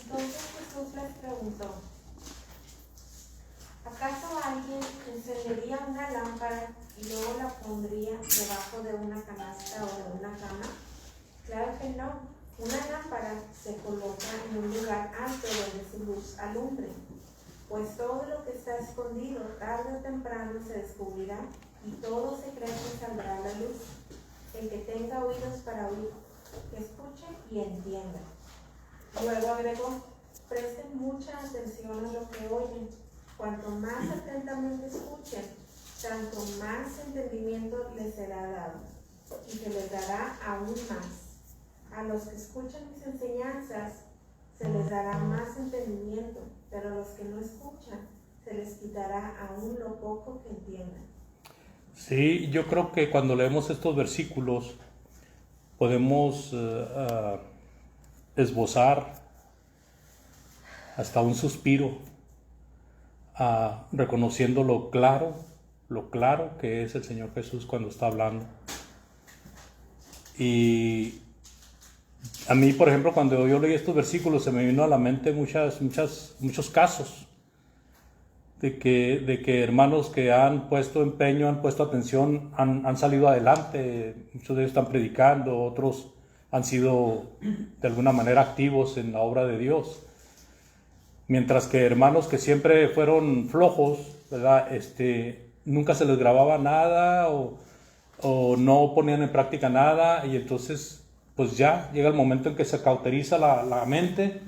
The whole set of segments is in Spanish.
Entonces Jesús les preguntó: ¿acaso alguien encendería una lámpara y luego la pondría debajo de una canasta o de una cama? Claro que no. Una lámpara se coloca en un lugar alto donde su luz alumbre, pues todo lo que está escondido tarde o temprano se descubrirá y todo secreto saldrá a la luz. El que tenga oídos para oír, que escuche y entienda. Luego agregó: presten mucha atención a lo que oyen. Cuanto más atentamente escuchen, tanto más entendimiento les será dado, y se les dará aún más. A los que escuchan mis enseñanzas se les dará más entendimiento, pero a los que no escuchan se les quitará aún lo poco que entiendan. Sí, yo creo que cuando leemos estos versículos podemos esbozar hasta un suspiro, reconociendo lo claro que es el Señor Jesús cuando está hablando. Y a mí, por ejemplo, cuando yo leí estos versículos, se me vino a la mente muchos casos de que hermanos que han puesto empeño, han puesto atención, han salido adelante. Muchos de ellos están predicando, otros han sido de alguna manera activos en la obra de Dios. Mientras que hermanos que siempre fueron flojos, ¿verdad? Nunca se les grababa nada o no ponían en práctica nada, y entonces pues ya llega el momento en que se cauteriza la mente,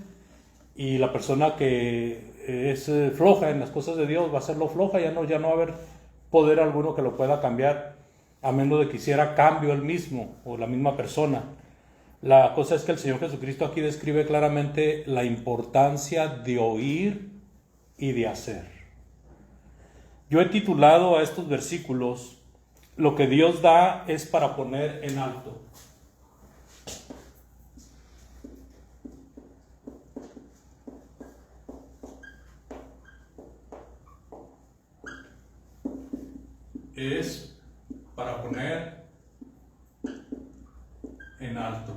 y la persona que es floja en las cosas de Dios va a serlo floja, ya no va a haber poder alguno que lo pueda cambiar, a menos de que hiciera cambio él mismo o la misma persona. La cosa es que el Señor Jesucristo aquí describe claramente la importancia de oír y de hacer. Yo he titulado a estos versículos: lo que Dios da es para poner en alto. Es para poner en alto.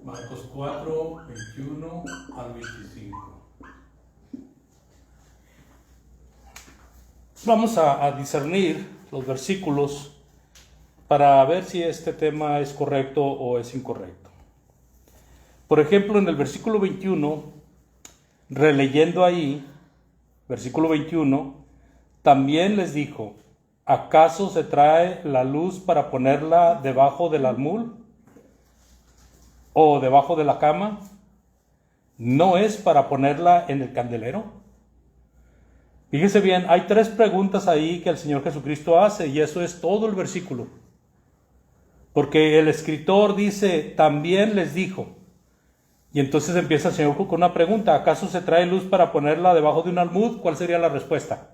Marcos 4, 21 al 25. Vamos a discernir los versículos para ver si este tema es correcto o es incorrecto. Por ejemplo, en el versículo 21, releyendo ahí, versículo 21, también les dijo: ¿acaso se trae la luz para ponerla debajo del almud o debajo de la cama? ¿No es para ponerla en el candelero? Fíjese bien, hay 3 preguntas ahí que el Señor Jesucristo hace, y eso es todo el versículo. Porque el escritor dice: también les dijo. Y entonces empieza el Señor con una pregunta: ¿acaso se trae luz para ponerla debajo de un almud? ¿Cuál sería la respuesta?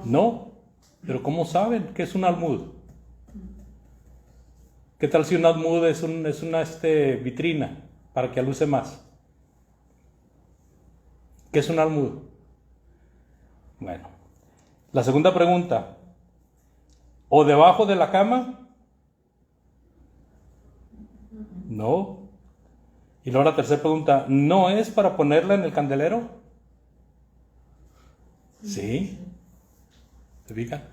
No. Pero ¿cómo saben qué es un almud? ¿Qué tal si un almud es una vitrina para que aluce más? ¿Qué es un almud? Bueno, la segunda pregunta: ¿o debajo de la cama? No. Y luego la tercera pregunta: ¿no es para ponerla en el candelero? Sí. ¿Se fijan?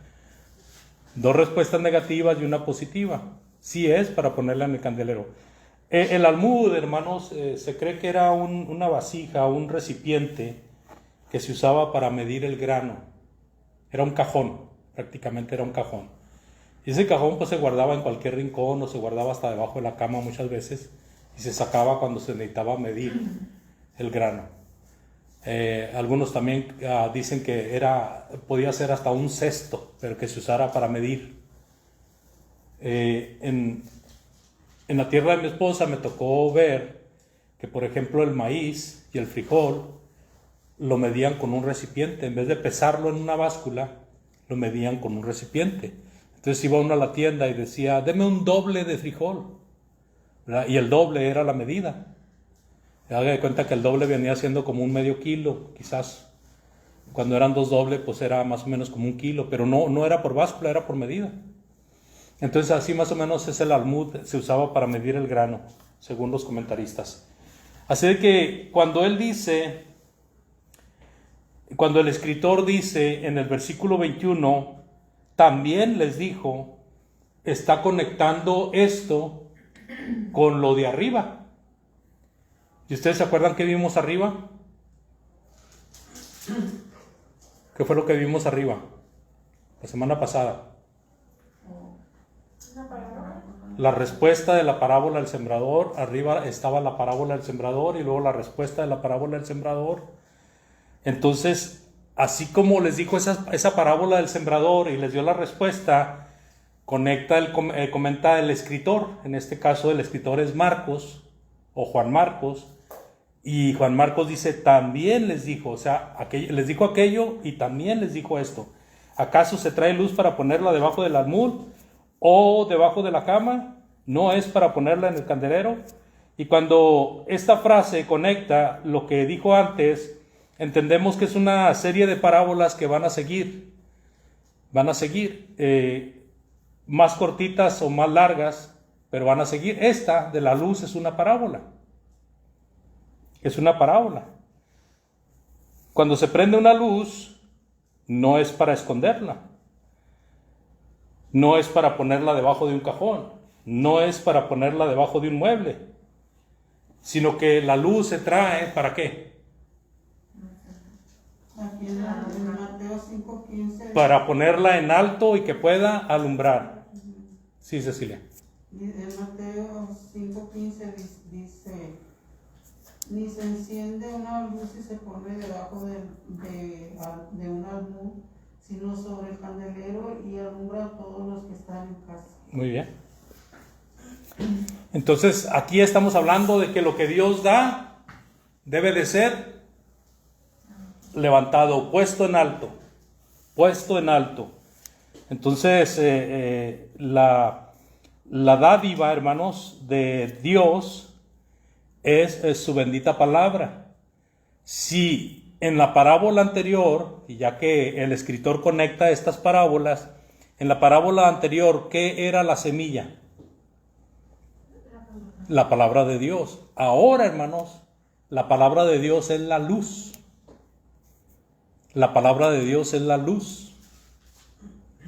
2 respuestas negativas y una positiva. Sí es para ponerla en el candelero. El almud, hermanos, se cree que era una vasija, un recipiente que se usaba para medir el grano. Era un cajón, prácticamente era un cajón. Y ese cajón pues se guardaba en cualquier rincón, o se guardaba hasta debajo de la cama muchas veces, y se sacaba cuando se necesitaba medir el grano. Algunos también dicen que podía ser hasta un cesto, pero que se usara para medir. En la tierra de mi esposa me tocó ver que, por ejemplo, el maíz y el frijol lo medían con un recipiente. En vez de pesarlo en una báscula, lo medían con un recipiente. Entonces iba uno a la tienda y decía: deme un doble de frijol, ¿verdad? Y el doble era la medida. Haga de cuenta que el doble venía siendo como un medio kilo, quizás. Cuando eran 2 dobles, pues era más o menos como 1 kilo, pero no era por báscula, era por medida. Entonces así más o menos es el almud, se usaba para medir el grano, según los comentaristas. Así de que cuando el escritor dice en el versículo 21, también les dijo, está conectando esto con lo de arriba. ¿Y ustedes se acuerdan qué vimos arriba? ¿Qué fue lo que vimos arriba la semana pasada? La respuesta de la parábola del sembrador. Arriba estaba la parábola del sembrador y luego la respuesta de la parábola del sembrador. Entonces, así como les dijo esa parábola del sembrador y les dio la respuesta, comenta el escritor. En este caso el escritor es Marcos o Juan Marcos. Y Juan Marcos dice, también les dijo, o sea, les dijo aquello y también les dijo esto. ¿Acaso se trae luz para ponerla debajo del almud o debajo de la cama? ¿No es para ponerla en el candelero? Y cuando esta frase conecta lo que dijo antes, entendemos que es una serie de parábolas que van a seguir. Más cortitas o más largas, pero van a seguir. Esta de la luz es una parábola. Es una parábola. Cuando se prende una luz, no es para esconderla. No es para ponerla debajo de un cajón. No es para ponerla debajo de un mueble. Sino que la luz se trae, ¿para qué? Aquí en Mateo 5:15. Para ponerla en alto y que pueda alumbrar. Sí, Cecilia. En Mateo 5:15 dice, ni se enciende una luz y se pone debajo de un almud, sino sobre el candelero y alumbra a todos los que están en casa. Muy bien. Entonces, aquí estamos hablando de que lo que Dios da debe de ser levantado, puesto en alto. Entonces, la dádiva, hermanos, de Dios es su bendita palabra. Si en la parábola anterior, y ya que el escritor conecta estas parábolas, en la parábola anterior, ¿qué era la semilla? La palabra de Dios. Ahora, hermanos, la palabra de Dios es la luz. La palabra de Dios es la luz.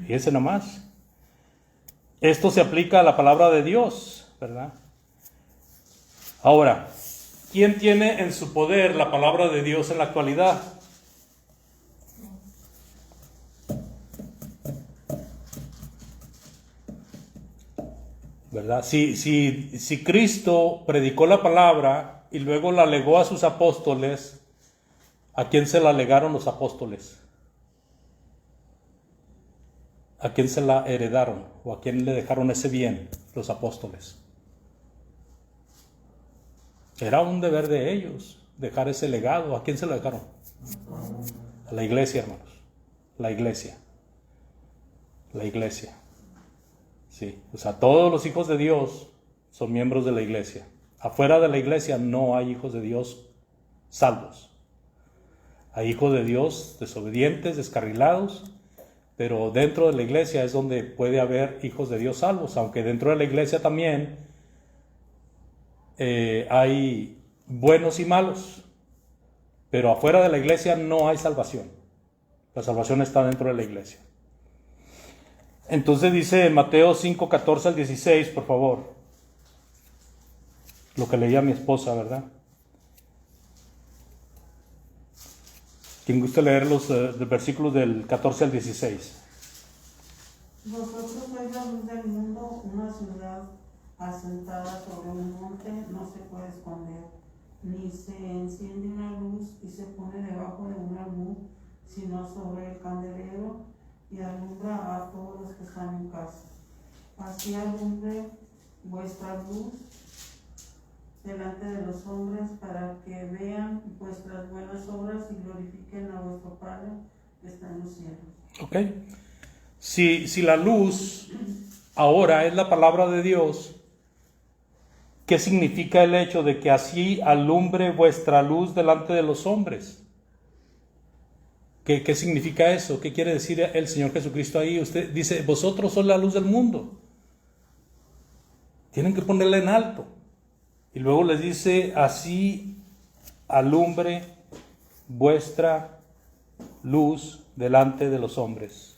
Fíjense nomás. Esto se aplica a la palabra de Dios, ¿verdad? Ahora, ¿quién tiene en su poder la palabra de Dios en la actualidad? ¿Verdad? Si Cristo predicó la palabra y luego la legó a sus apóstoles, ¿a quién se la legaron los apóstoles? ¿A quién se la heredaron? ¿O a quién le dejaron ese bien los apóstoles? Era un deber de ellos dejar ese legado. ¿A quién se lo dejaron? A la iglesia, hermanos. La iglesia. Sí, o sea, todos los hijos de Dios son miembros de la iglesia. Afuera de la iglesia no hay hijos de Dios salvos. Hay hijos de Dios desobedientes, descarrilados, pero dentro de la iglesia es donde puede haber hijos de Dios salvos, aunque dentro de la iglesia también hay buenos y malos, pero afuera de la iglesia no hay salvación. La salvación está dentro de la iglesia. Entonces dice en Mateo 5:14 al 16, por favor, lo que leía mi esposa, ¿verdad? ¿Quién gusta leer los versículos del 14 al 16? Vosotros sois la luz del mundo, una ciudad asentada sobre un monte no se puede esconder, ni se enciende una luz y se pone debajo de un almud, sino sobre el candelero y alumbra a todos los que están en casa. Así alumbre vuestra luz delante de los hombres, para que vean vuestras buenas obras y glorifiquen a vuestro Padre que está en los cielos. Ok. Si la luz ahora es la palabra de Dios, ¿qué significa el hecho de que así alumbre vuestra luz delante de los hombres? ¿Qué significa eso? ¿Qué quiere decir el Señor Jesucristo ahí? Usted dice, vosotros sois la luz del mundo. Tienen que ponerla en alto. Y luego les dice, así alumbre vuestra luz delante de los hombres.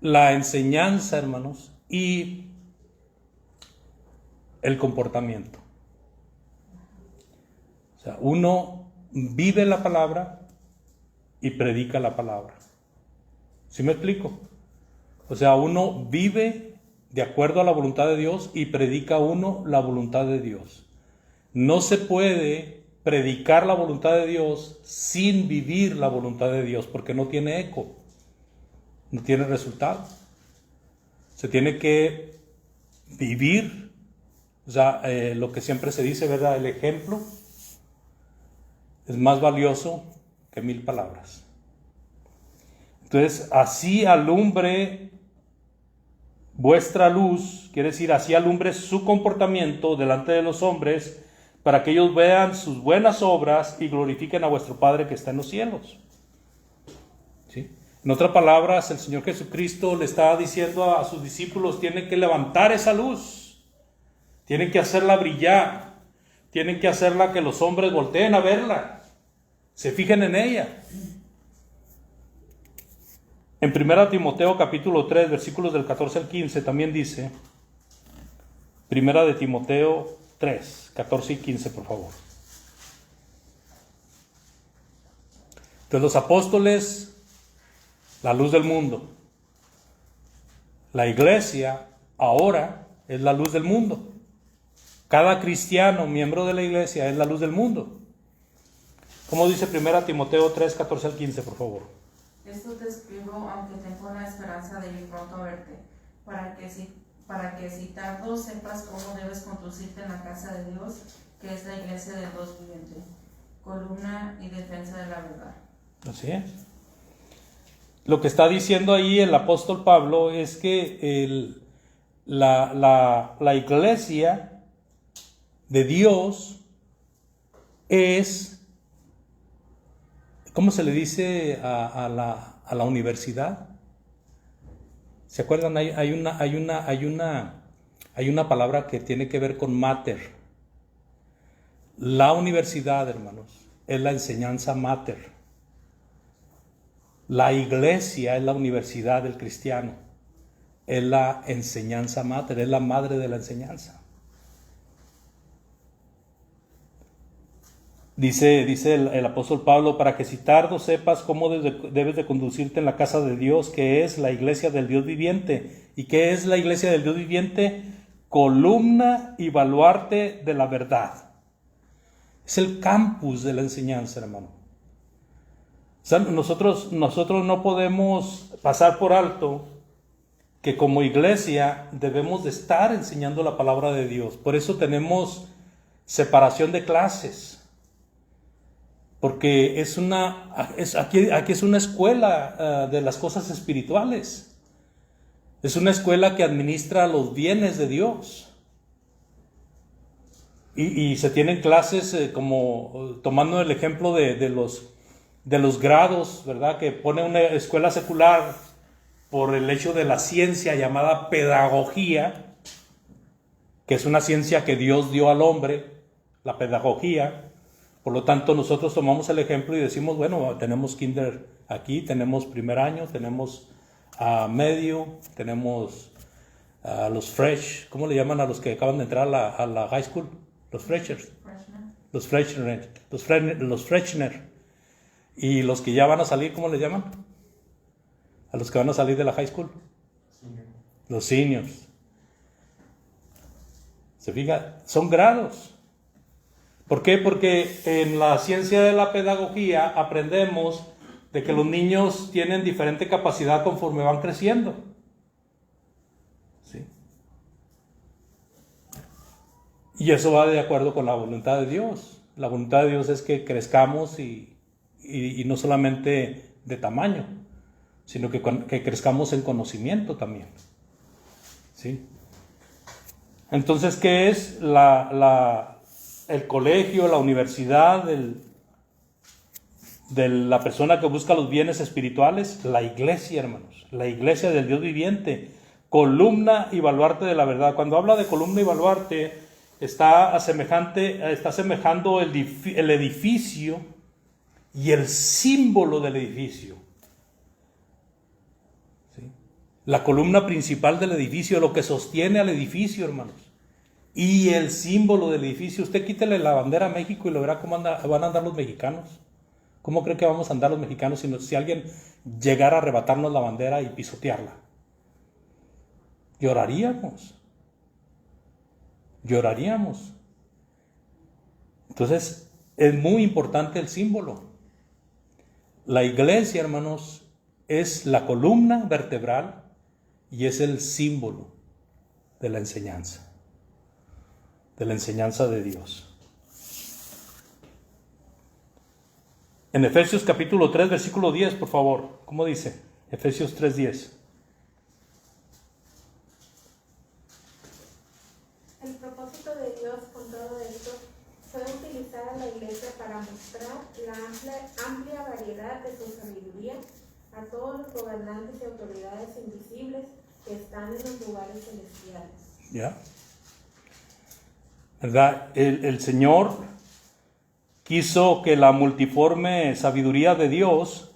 La enseñanza, hermanos, y el comportamiento. O sea, uno vive la palabra y predica la palabra. ¿Sí me explico? O sea, uno vive de acuerdo a la voluntad de Dios y predica uno la voluntad de Dios. No se puede predicar la voluntad de Dios sin vivir la voluntad de Dios, porque no tiene eco, no tiene resultado. Se tiene que vivir, o sea, lo que siempre se dice, ¿verdad? El ejemplo es más valioso que 1000 palabras. Entonces, así alumbre vuestra luz, quiere decir, así alumbre su comportamiento delante de los hombres, para que ellos vean sus buenas obras y glorifiquen a vuestro Padre que está en los cielos. ¿Sí? En otras palabras, el Señor Jesucristo le está diciendo a sus discípulos, tienen que levantar esa luz, tienen que hacerla brillar, tienen que hacerla que los hombres volteen a verla, se fijen en ella. En 1 Timoteo capítulo 3, versículos del 14 al 15, también dice, 1 de Timoteo 3, 14 y 15, por favor. Entonces los apóstoles, la luz del mundo. La iglesia ahora es la luz del mundo. Cada cristiano, miembro de la iglesia, es la luz del mundo. ¿Cómo dice 1 Timoteo 3, 14 al 15, por favor? Esto te escribo, aunque tengo la esperanza de ir pronto a verte, para que si tardo sepas cómo debes conducirte en la casa de Dios, que es la iglesia del Dios viviente, columna y defensa de la verdad. Así es. Lo que está diciendo ahí el apóstol Pablo es que la iglesia de Dios es, ¿cómo se le dice a la universidad? ¿Se acuerdan? Hay una palabra que tiene que ver con mater. La universidad, hermanos, es la enseñanza mater. La iglesia es la universidad del cristiano. Es la enseñanza mater, es la madre de la enseñanza. Dice el apóstol Pablo, para que si tardo sepas cómo debes de conducirte en la casa de Dios, que es la iglesia del Dios viviente. ¿Y qué es la iglesia del Dios viviente? Columna y baluarte de la verdad. Es el campus de la enseñanza, hermano. O sea, nosotros no podemos pasar por alto que como iglesia debemos de estar enseñando la palabra de Dios. Por eso tenemos separación de clases. Porque aquí es una escuela de las cosas espirituales. Es una escuela que administra los bienes de Dios. Y se tienen clases como tomando el ejemplo de los grados, ¿verdad? Que pone una escuela secular por el hecho de la ciencia llamada pedagogía, que es una ciencia que Dios dio al hombre, la pedagogía. Por lo tanto, nosotros tomamos el ejemplo y decimos, bueno, tenemos kinder aquí, tenemos primer año, tenemos medio, tenemos los fresh, ¿cómo le llaman a los que acaban de entrar a la high school? Los freshers. Los freshener. Y los que ya van a salir, ¿cómo le llaman? A los que van a salir de la high school. Los seniors. ¿Se fija? Son grados. ¿Por qué? Porque en la ciencia de la pedagogía aprendemos de que los niños tienen diferente capacidad conforme van creciendo. ¿Sí? Y eso va de acuerdo con la voluntad de Dios. La voluntad de Dios es que crezcamos y no solamente de tamaño, sino que crezcamos en conocimiento también. ¿Sí? Entonces, ¿qué es el colegio, la universidad de la persona que busca los bienes espirituales? La iglesia, hermanos, la iglesia del Dios viviente, columna y baluarte de la verdad. Cuando habla de columna y baluarte, está asemejando el edificio y el símbolo del edificio. ¿Sí? La columna principal del edificio, lo que sostiene al edificio, hermanos. Y el símbolo del edificio. Usted quítele la bandera a México y lo verá cómo van a andar los mexicanos. ¿Cómo cree que vamos a andar los mexicanos si alguien llegara a arrebatarnos la bandera y pisotearla? Lloraríamos. Entonces, es muy importante el símbolo. La iglesia, hermanos, es la columna vertebral y es el símbolo de la enseñanza de Dios. En Efesios capítulo 3, versículo 10, por favor, ¿cómo dice? Efesios 3:10. El propósito de Dios con todo esto fue utilizar a la iglesia para mostrar la amplia variedad de su sabiduría a todos los gobernantes y autoridades invisibles que están en los lugares celestiales. ¿Ya? ¿Verdad? El Señor quiso que la multiforme sabiduría de Dios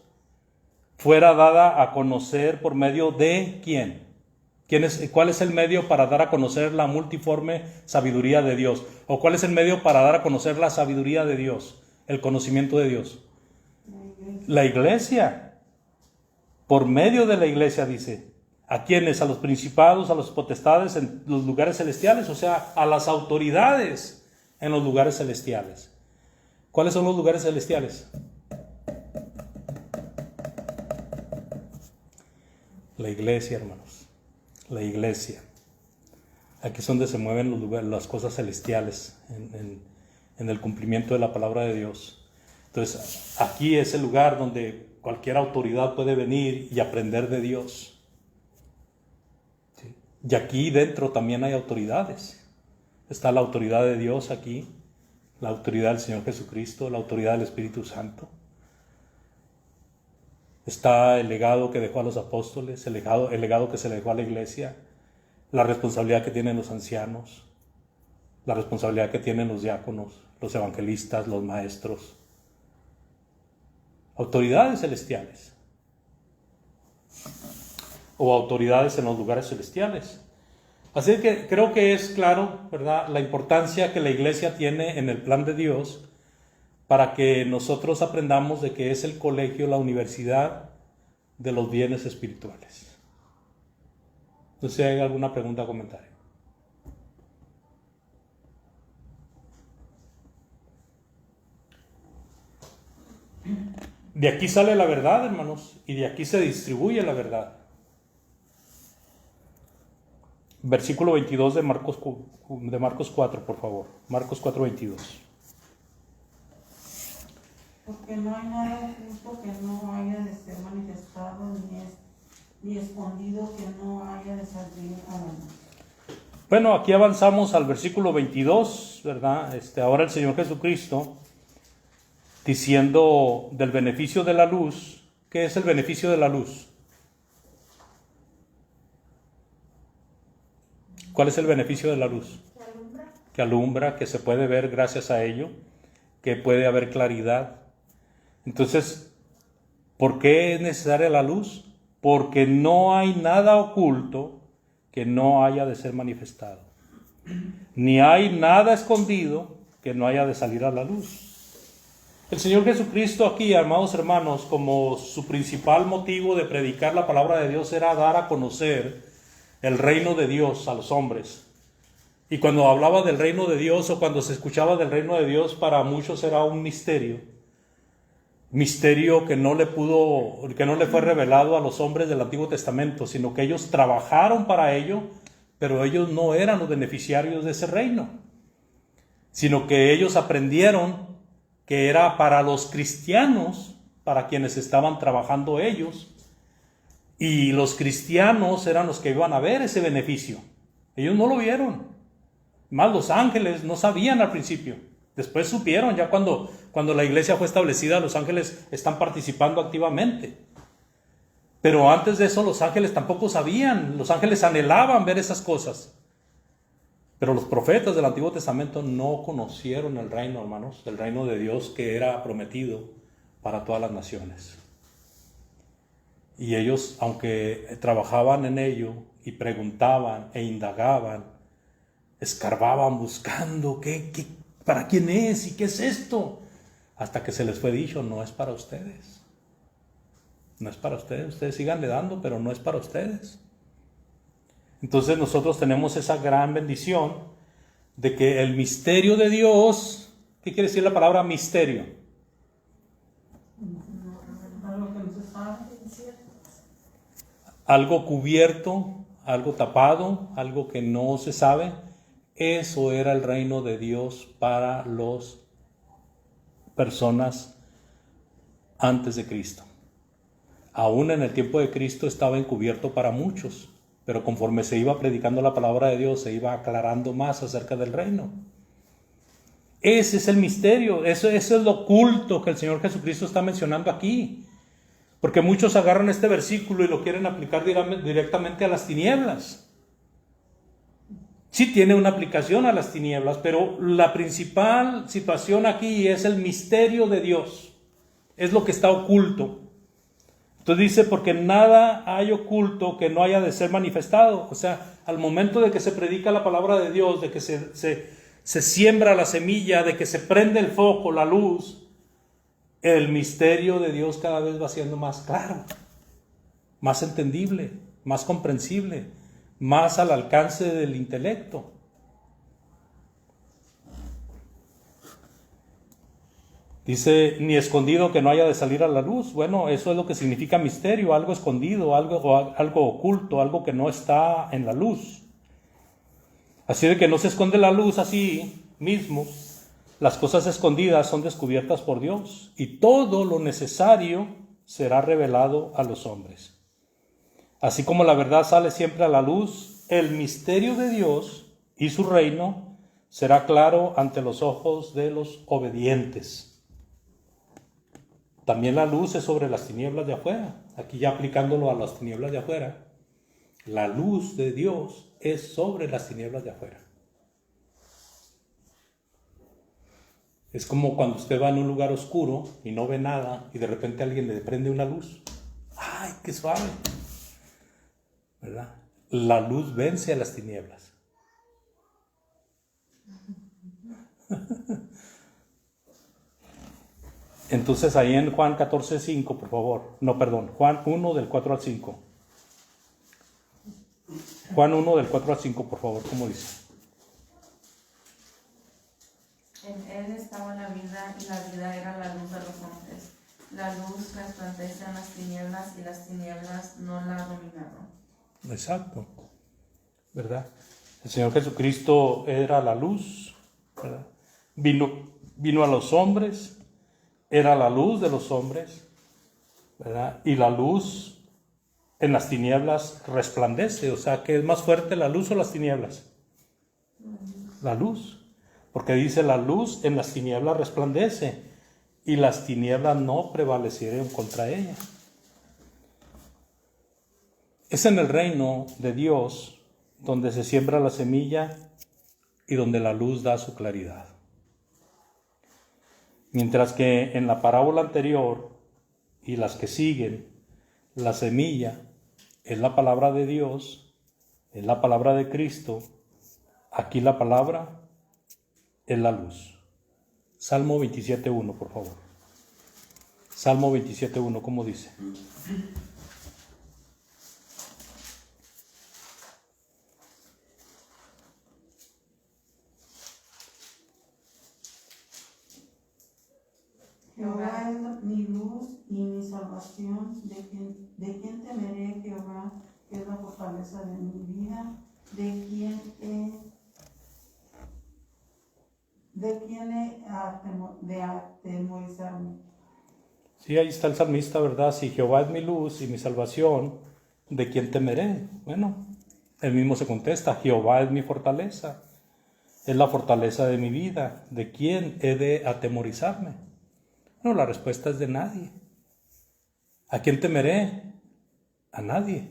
fuera dada a conocer por medio de ¿quién? ¿Cuál es el medio para dar a conocer la multiforme sabiduría de Dios? ¿O cuál es el medio para dar a conocer la sabiduría de Dios? El conocimiento de Dios. La iglesia. Por medio de la iglesia, dice. ¿A quiénes? A los principados, a los potestades en los lugares celestiales, o sea, a las autoridades en los lugares celestiales. ¿Cuáles son los lugares celestiales? La iglesia, hermanos. La iglesia. Aquí es donde se mueven las cosas celestiales en el cumplimiento de la palabra de Dios. Entonces, aquí es el lugar donde cualquier autoridad puede venir y aprender de Dios. ¿Sí? Y aquí dentro también hay autoridades. Está la autoridad de Dios aquí, la autoridad del Señor Jesucristo, la autoridad del Espíritu Santo. Está el legado que dejó a los apóstoles, el legado que se le dejó a la iglesia, la responsabilidad que tienen los ancianos, la responsabilidad que tienen los diáconos, los evangelistas, los maestros. Autoridades celestiales o autoridades en los lugares celestiales. Así que creo que es claro, ¿verdad?, la importancia que la iglesia tiene en el plan de Dios para que nosotros aprendamos de que es el colegio, la universidad de los bienes espirituales. No sé si hay alguna pregunta o comentario. De aquí sale la verdad, hermanos, y de aquí se distribuye la verdad. Versículo 22 de Marcos 4, por favor. Marcos 4:22. Porque no hay nada oculto que no haya de ser manifestado, ni escondido que no haya de salir a la luz. Bueno, aquí avanzamos al versículo 22, ¿verdad? Ahora el Señor Jesucristo diciendo del beneficio de la luz. ¿Qué es el beneficio de la luz? ¿Cuál es el beneficio de la luz? Que alumbra, que se puede ver gracias a ello, que puede haber claridad. Entonces, ¿por qué es necesaria la luz? Porque no hay nada oculto que no haya de ser manifestado. Ni hay nada escondido que no haya de salir a la luz. El Señor Jesucristo aquí, amados hermanos, como su principal motivo de predicar la palabra de Dios era dar a conocer el reino de Dios a los hombres. Y cuando hablaba del reino de Dios o cuando se escuchaba del reino de Dios, para muchos era un misterio que no le fue revelado a los hombres del Antiguo Testamento, sino que ellos trabajaron para ello, pero ellos no eran los beneficiarios de ese reino, sino que ellos aprendieron que era para los cristianos, para quienes estaban trabajando ellos, y los cristianos eran los que iban a ver ese beneficio. Ellos no lo vieron. Más los ángeles no sabían al principio. Después supieron, ya cuando la iglesia fue establecida, los ángeles están participando activamente. Pero antes de eso los ángeles tampoco sabían, los ángeles anhelaban ver esas cosas. Pero los profetas del Antiguo Testamento no conocieron el reino, hermanos, el reino de Dios que era prometido para todas las naciones. Y ellos, aunque trabajaban en ello y preguntaban e indagaban, escarbaban buscando ¿para quién es? ¿Y qué es esto? Hasta que se les fue dicho, no es para ustedes. No es para ustedes. Ustedes síganle dando, pero no es para ustedes. Entonces nosotros tenemos esa gran bendición de que el misterio de Dios, ¿qué quiere decir la palabra misterio? Algo que no se sabe. Algo cubierto, algo tapado, algo que no se sabe. Eso era el reino de Dios para las personas antes de Cristo. Aún en el tiempo de Cristo estaba encubierto para muchos, pero conforme se iba predicando la palabra de Dios, se iba aclarando más acerca del reino. Ese es el misterio, eso es lo oculto que el Señor Jesucristo está mencionando aquí. Porque muchos agarran este versículo y lo quieren aplicar directamente a las tinieblas. Sí tiene una aplicación a las tinieblas, pero la principal situación aquí es el misterio de Dios. Es lo que está oculto. Entonces dice, porque nada hay oculto que no haya de ser manifestado. O sea, al momento de que se predica la palabra de Dios, de que se siembra la semilla, de que se prende el foco, la luz, el misterio de Dios cada vez va siendo más claro, más entendible, más comprensible, más al alcance del intelecto. Dice, ni escondido que no haya de salir a la luz. Bueno, eso es lo que significa misterio, algo escondido, algo oculto, algo que no está en la luz. Así de que no se esconde la luz así mismo. Las cosas escondidas son descubiertas por Dios y todo lo necesario será revelado a los hombres. Así como la verdad sale siempre a la luz, el misterio de Dios y su reino será claro ante los ojos de los obedientes. También la luz es sobre las tinieblas de afuera. Aquí ya aplicándolo a las tinieblas de afuera. La luz de Dios es sobre las tinieblas de afuera. Es como cuando usted va en un lugar oscuro y no ve nada y de repente alguien le prende una luz. ¡Ay, qué suave! ¿Verdad? La luz vence a las tinieblas. Entonces ahí en Juan 14:5, por favor. No, perdón, Juan 1 del 4 al 5. Juan 1 del 4 al 5, por favor, ¿cómo dice? En él estaba la vida y la vida era la luz de los hombres. La luz resplandece en las tinieblas y las tinieblas no la dominaron. Exacto, ¿verdad? El Señor Jesucristo era la luz, ¿verdad? Vino a los hombres, era la luz de los hombres, ¿verdad? Y la luz en las tinieblas resplandece, o sea, ¿qué es más fuerte, la luz o las tinieblas? La luz. Porque dice, la luz en las tinieblas resplandece y las tinieblas no prevalecieron contra ella. Es en el reino de Dios donde se siembra la semilla y donde la luz da su claridad. Mientras que en la parábola anterior y las que siguen, la semilla es la palabra de Dios, es la palabra de Cristo. Aquí la palabra es la luz. Salmo 27.1, por favor. Salmo 27.1, ¿cómo dice? Jehová es mi luz y mi salvación, de quien temeré. Jehová es la fortaleza de mi vida, de quien he de atemorizarme. Sí, ahí está el salmista, ¿verdad? Si Jehová es mi luz y mi salvación, ¿de quién temeré? Bueno, él mismo se contesta, Jehová es mi fortaleza. es la fortaleza de mi vida. ¿De quién he de atemorizarme? No, la respuesta es de nadie. ¿A quién temeré? A nadie.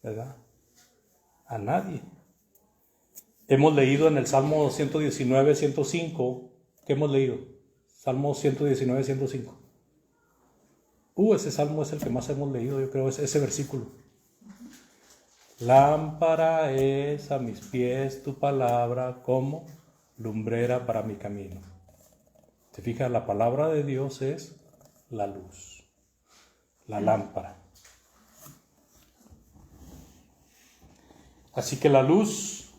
¿Verdad? A nadie. Hemos leído en el Salmo 119, 105. ¿Qué hemos leído? Salmo 119, 105. Ese salmo es el que más hemos leído, yo creo, ese versículo. Lámpara es a mis pies tu palabra, como lumbrera para mi camino. ¿Te fijas? La palabra de Dios es la luz, la lámpara. Así que la luz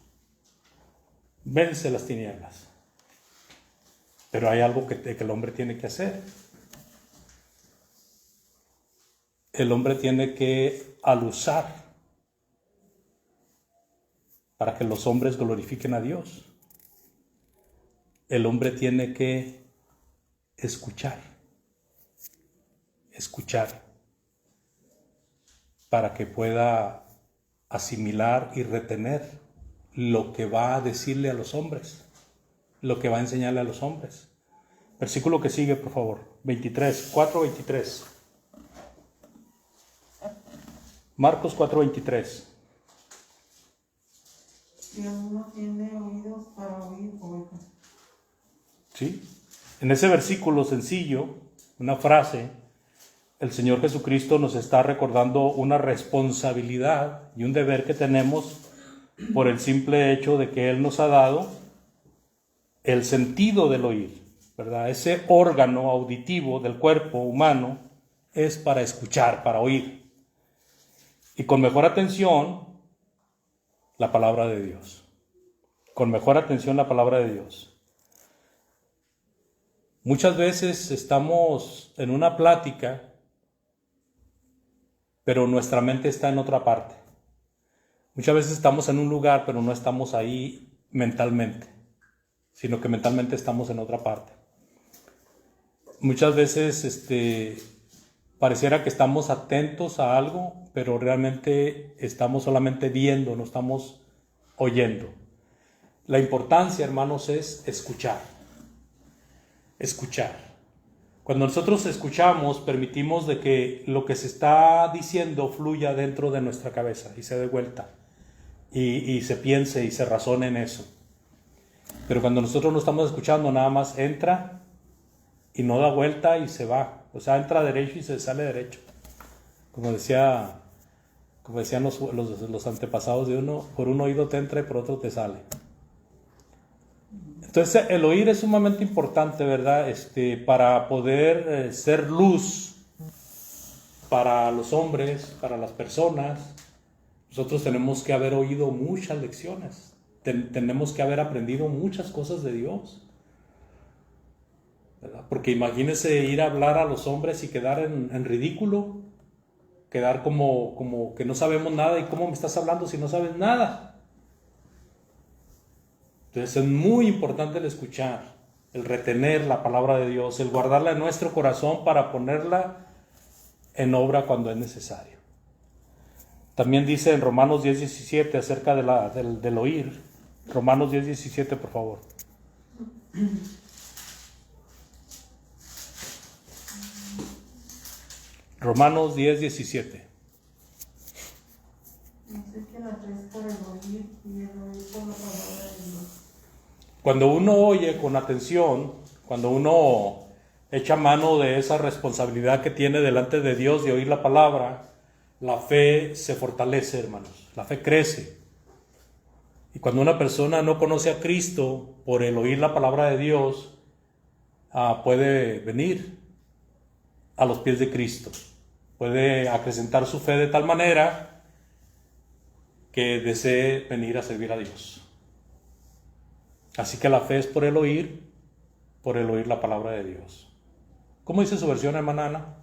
vence las tinieblas. Pero hay algo que el hombre tiene que hacer. El hombre tiene que alusar para que los hombres glorifiquen a Dios. El hombre tiene que escuchar para que pueda asimilar y retener lo que va a decirle a los hombres, lo que va a enseñarle a los hombres. Versículo que sigue, por favor, 4:23. Marcos 4:23. Si alguno tiene oídos para oír, oiga. ¿Sí? En ese versículo sencillo, una frase, el Señor Jesucristo nos está recordando una responsabilidad y un deber que tenemos por el simple hecho de que Él nos ha dado el sentido del oír, ¿verdad? Ese órgano auditivo del cuerpo humano es para escuchar, para oír. Y con mejor atención, la palabra de Dios. Con mejor atención, la palabra de Dios. Muchas veces estamos en una plática, pero nuestra mente está en otra parte. Muchas veces estamos en un lugar, pero no estamos ahí mentalmente, sino que mentalmente estamos en otra parte. Muchas veces pareciera que estamos atentos a algo, pero realmente estamos solamente viendo, no estamos oyendo. La importancia, hermanos, es escuchar. Escuchar. Cuando nosotros escuchamos, permitimos de que lo que se está diciendo fluya dentro de nuestra cabeza y se dé vuelta y se piense y se razone en eso. Pero cuando nosotros no estamos escuchando, nada más entra y no da vuelta y se va. O sea, entra derecho y se sale derecho. Como decían los antepasados de uno, por un oído te entra y por otro te sale. Entonces el oír es sumamente importante, ¿verdad? Para poder ser luz para los hombres, para las personas. Nosotros tenemos que haber oído muchas lecciones. Tenemos que haber aprendido muchas cosas de Dios, ¿verdad? Porque imagínense ir a hablar a los hombres y quedar en ridículo, quedar como que no sabemos nada. ¿Y cómo me estás hablando si no sabes nada? Entonces es muy importante el escuchar, el retener la palabra de Dios, el guardarla en nuestro corazón para ponerla en obra cuando es necesario. También dice en Romanos 10:17 acerca del oír. Romanos 10:17, por favor. Romanos 10:17. Dice que la fe es por el oír y el oír por la palabra de Dios. Cuando uno oye con atención, cuando uno echa mano de esa responsabilidad que tiene delante de Dios de oír la palabra, la fe se fortalece, hermanos. La fe crece. Y cuando una persona no conoce a Cristo, por el oír la palabra de Dios, puede venir a los pies de Cristo. Puede acrecentar su fe de tal manera que desee venir a servir a Dios. Así que la fe es por el oír la palabra de Dios. ¿Cómo dice su versión, hermana Ana?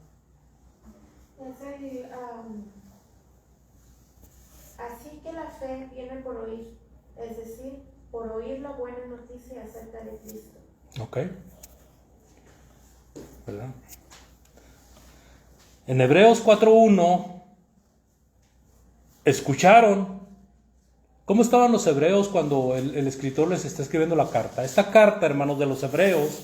Así que la fe viene por oír, es decir, por oír la buena noticia acerca de Cristo. Ok. ¿Verdad? En Hebreos 4:1 escucharon ¿Cómo estaban los hebreos cuando el escritor les está escribiendo la carta? Esta carta, hermanos, de los hebreos,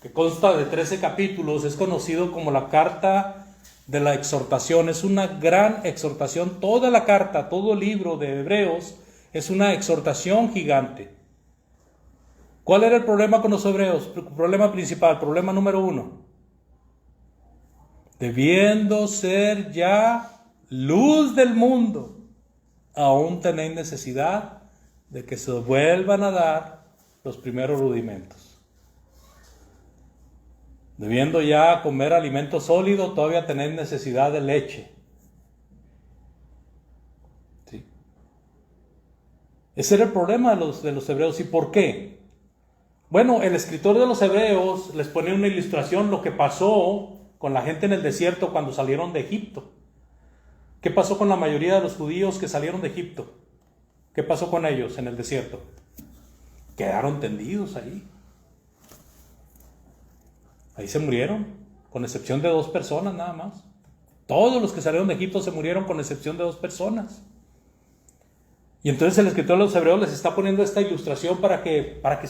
que consta de 13 capítulos, es conocido como la carta de la exhortación. Es una gran exhortación. Toda la carta, todo el libro de Hebreos es una exhortación gigante. ¿Cuál era el problema con los hebreos? Problema principal, problema número 1. Debiendo ser ya luz del mundo, aún tenéis necesidad de que se vuelvan a dar los primeros rudimentos. Debiendo ya comer alimento sólido, todavía tenéis necesidad de leche. ¿Sí? Ese era el problema de los hebreos. ¿Y por qué? Bueno, el escritor de los hebreos les pone una ilustración lo que pasó con la gente en el desierto cuando salieron de Egipto. ¿Qué pasó con la mayoría de los judíos que salieron de Egipto? ¿Qué pasó con ellos en el desierto? Quedaron tendidos ahí. Ahí se murieron, con excepción de 2 personas nada más. Todos los que salieron de Egipto se murieron con excepción de 2 personas. Y entonces el escritor de los hebreos les está poniendo esta ilustración para que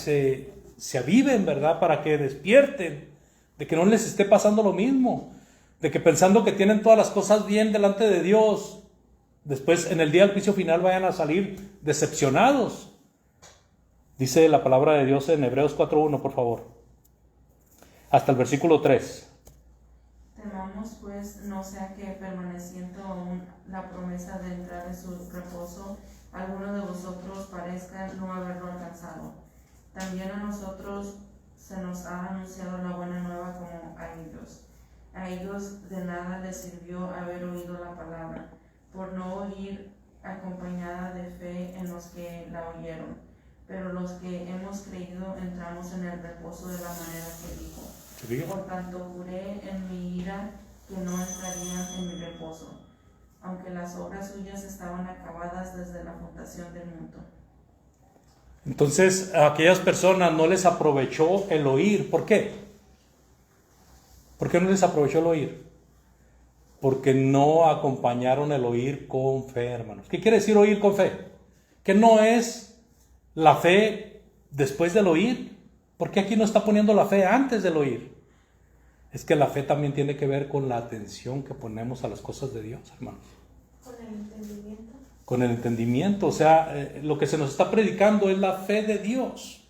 se aviven, ¿verdad? Para que despierten, de que no les esté pasando lo mismo, de que pensando que tienen todas las cosas bien delante de Dios, después en el día del juicio final vayan a salir decepcionados. Dice la palabra de Dios en Hebreos 4:1, por favor, hasta el versículo 3. Temamos pues no sea que permaneciendo aún la promesa de entrar en su reposo, alguno de vosotros parezca no haberlo alcanzado. También a nosotros se nos ha anunciado la buena nueva como a ellos. A ellos de nada les sirvió haber oído la palabra, por no oír acompañada de fe en los que la oyeron. Pero los que hemos creído entramos en el reposo de la manera que dijo. Por tanto juré en mi ira que no entrarían en mi reposo, aunque las obras suyas estaban acabadas desde la fundación del mundo. Entonces a aquellas personas no les aprovechó el oír. ¿Por qué? ¿Por qué no les aprovechó el oír? Porque no acompañaron el oír con fe, hermanos. ¿Qué quiere decir oír con fe? Que no es la fe después del oír. ¿Por qué aquí no está poniendo la fe antes del oír? Es que la fe también tiene que ver con la atención que ponemos a las cosas de Dios, hermanos. Con el entendimiento. Con el entendimiento, o sea, lo que se nos está predicando es la fe de Dios.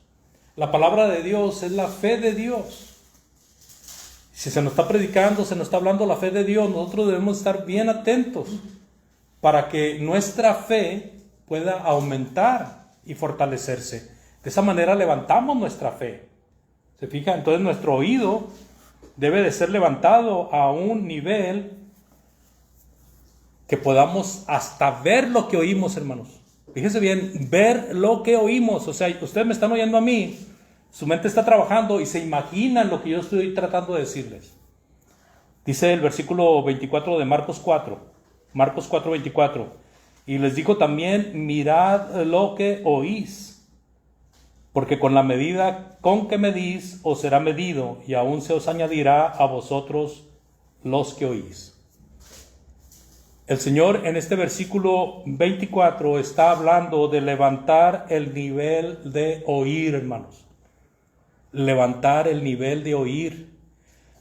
La palabra de Dios es la fe de Dios. Si se nos está predicando, se nos está hablando la fe de Dios, nosotros debemos estar bien atentos para que nuestra fe pueda aumentar y fortalecerse. De esa manera levantamos nuestra fe. ¿Se fija? Entonces nuestro oído debe de ser levantado a un nivel que podamos hasta ver lo que oímos, hermanos. Fíjense bien, ver lo que oímos. O sea, ustedes me están oyendo a mí, su mente está trabajando y se imaginan lo que yo estoy tratando de decirles. Dice el versículo 24 de Marcos 4, Marcos 4:24. Y les dijo también, mirad lo que oís, porque con la medida con que medís os será medido, y aún se os añadirá a vosotros los que oís. El Señor en este versículo 24 está hablando de levantar el nivel de oír, hermanos. Levantar el nivel de oír,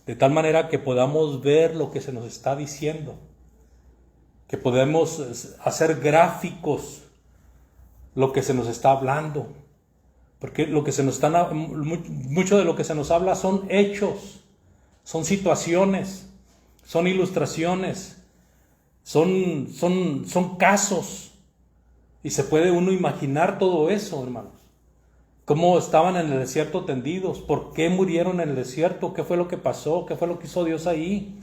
de tal manera que podamos ver lo que se nos está diciendo, que podemos hacer gráficos lo que se nos está hablando, porque lo que se nos mucho de lo que se nos habla son hechos, son situaciones, son ilustraciones, son casos, y se puede uno imaginar todo eso, hermanos. Cómo estaban en el desierto tendidos, por qué murieron en el desierto, qué fue lo que pasó, qué fue lo que hizo Dios ahí,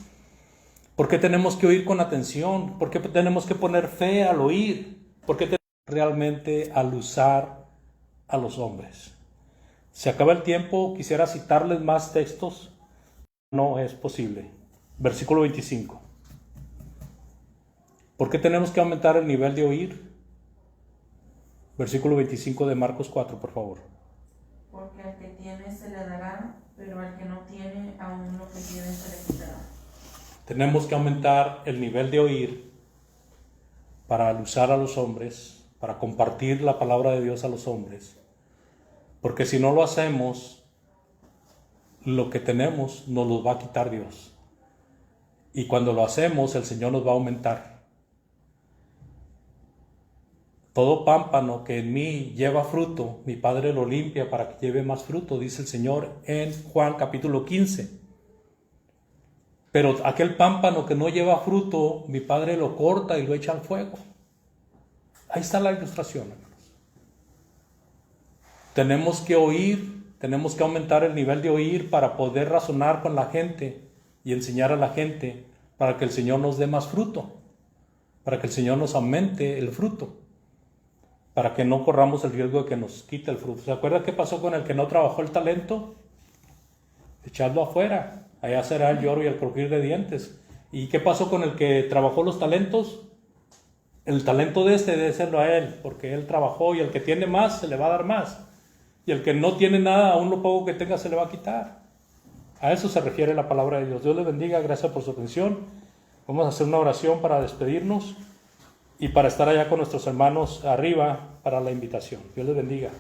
por qué tenemos que oír con atención, por qué tenemos que poner fe al oír, por qué tenemos realmente al usar a los hombres. Se acaba el tiempo, quisiera citarles más textos, no es posible. Versículo 25. ¿Por qué tenemos que aumentar el nivel de oír? Versículo 25 de Marcos 4, por favor. Porque al que tiene se le dará, pero al que no tiene, aún lo que tiene se le quitará. Tenemos que aumentar el nivel de oír para al usar a los hombres para compartir la palabra de Dios a los hombres. Porque si no lo hacemos, lo que tenemos nos lo va a quitar Dios. Y cuando lo hacemos, el Señor nos va a aumentar. Todo pámpano que en mí lleva fruto, mi Padre lo limpia para que lleve más fruto, dice el Señor en Juan capítulo 15. Pero aquel pámpano que no lleva fruto, mi Padre lo corta y lo echa al fuego. Ahí está la ilustración, hermanos. Tenemos que oír, tenemos que aumentar el nivel de oír para poder razonar con la gente y enseñar a la gente para que el Señor nos dé más fruto, para que el Señor nos aumente el fruto, para que no corramos el riesgo de que nos quite el fruto. ¿Se acuerda qué pasó con el que no trabajó el talento? Echadlo afuera, allá será el lloro y el crujir de dientes. ¿Y qué pasó con el que trabajó los talentos? El talento de debe serlo a él, porque él trabajó, y el que tiene más se le va a dar más. Y el que no tiene nada, aún lo poco que tenga se le va a quitar. A eso se refiere la palabra de Dios. Dios les bendiga, gracias por su atención. Vamos a hacer una oración para despedirnos y para estar allá con nuestros hermanos arriba para la invitación. Dios les bendiga.